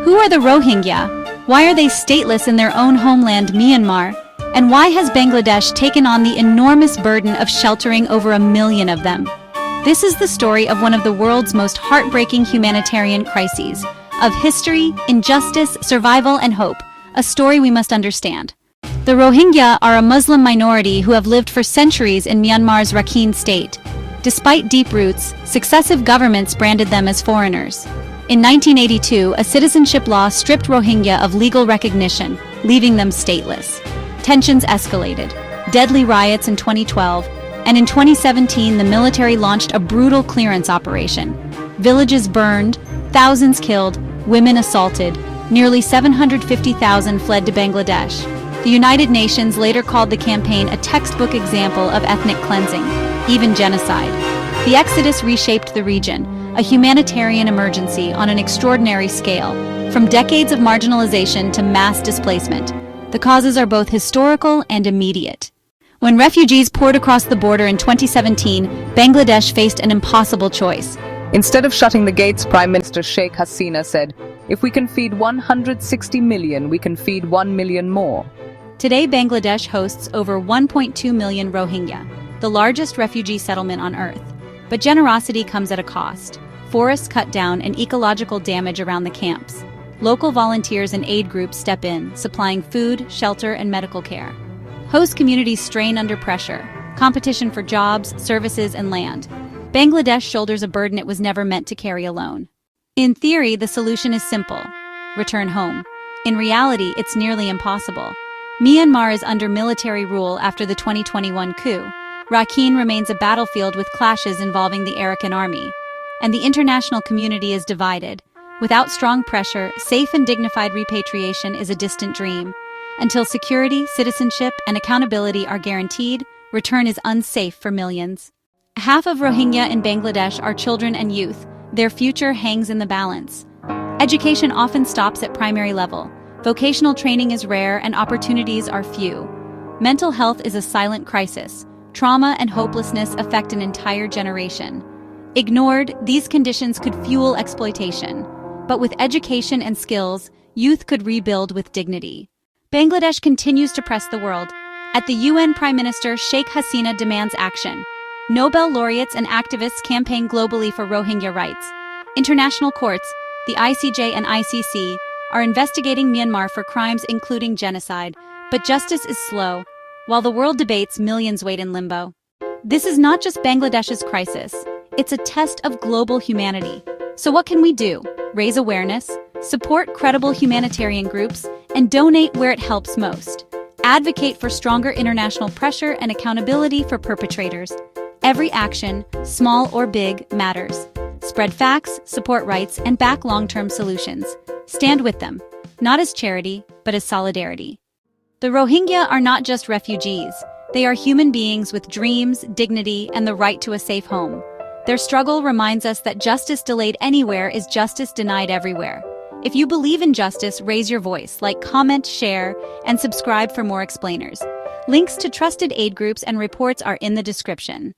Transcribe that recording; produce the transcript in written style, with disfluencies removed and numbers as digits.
Who are the Rohingya? Why are they stateless in their own homeland, Myanmar? And why has Bangladesh taken on the enormous burden of sheltering over 1 million of them? This is the story of one of the world's most heartbreaking humanitarian crises, of history, injustice, survival, and hope, a story we must understand. The Rohingya are a Muslim minority who have lived for centuries in Myanmar's Rakhine state. Despite deep roots, successive governments branded them as foreigners. In 1982, a citizenship law stripped Rohingya of legal recognition, leaving them stateless. Tensions escalated. Deadly riots in 2012, and in 2017 the military launched a brutal clearance operation. Villages burned, thousands killed, women assaulted, nearly 750,000 fled to Bangladesh. The United Nations later called the campaign a textbook example of ethnic cleansing, even genocide. The exodus reshaped the region, a humanitarian emergency on an extraordinary scale, from decades of marginalization to mass displacement. The causes are both historical and immediate. When refugees poured across the border in 2017, Bangladesh faced an impossible choice. Instead of shutting the gates, Prime Minister Sheikh Hasina said, "If we can feed 160 million, we can feed 1 million more." Today, Bangladesh hosts over 1.2 million Rohingya, the largest refugee settlement on Earth. But generosity comes at a cost. Forests cut down and ecological damage around the camps. Local volunteers and aid groups step in, supplying food, shelter, and medical care. Host communities strain under pressure, competition for jobs, services, and land. Bangladesh shoulders a burden it was never meant to carry alone. In theory, the solution is simple: return home. In reality, it's nearly impossible. Myanmar is under military rule after the 2021 coup. Rakhine remains a battlefield with clashes involving the Arakan army. And the international community is divided. Without strong pressure, safe and dignified repatriation is a distant dream. Until security, citizenship, and accountability are guaranteed, return is unsafe for millions. Half of Rohingya in Bangladesh are children and youth. Their future hangs in the balance. Education often stops at primary level. Vocational training is rare and opportunities are few. Mental health is a silent crisis. Trauma and hopelessness affect an entire generation. Ignored, these conditions could fuel exploitation. But with education and skills, youth could rebuild with dignity. Bangladesh continues to press the world. At the UN, Prime Minister Sheikh Hasina demands action. Nobel laureates and activists campaign globally for Rohingya rights. International courts, the ICJ and ICC, are investigating Myanmar for crimes including genocide, but justice is slow. While the world debates, millions wait in limbo. This is not just Bangladesh's crisis. It's a test of global humanity. So what can we do? Raise awareness, support credible humanitarian groups, and donate where it helps most. Advocate for stronger international pressure and accountability for perpetrators. Every action, small or big, matters. Spread facts, support rights, and back long-term solutions. Stand with them, not as charity, but as solidarity. The Rohingya are not just refugees. They are human beings with dreams, dignity, and the right to a safe home. Their struggle reminds us that justice delayed anywhere is justice denied everywhere. If you believe in justice, raise your voice, like, comment, share, and subscribe for more explainers. Links to trusted aid groups and reports are in the description.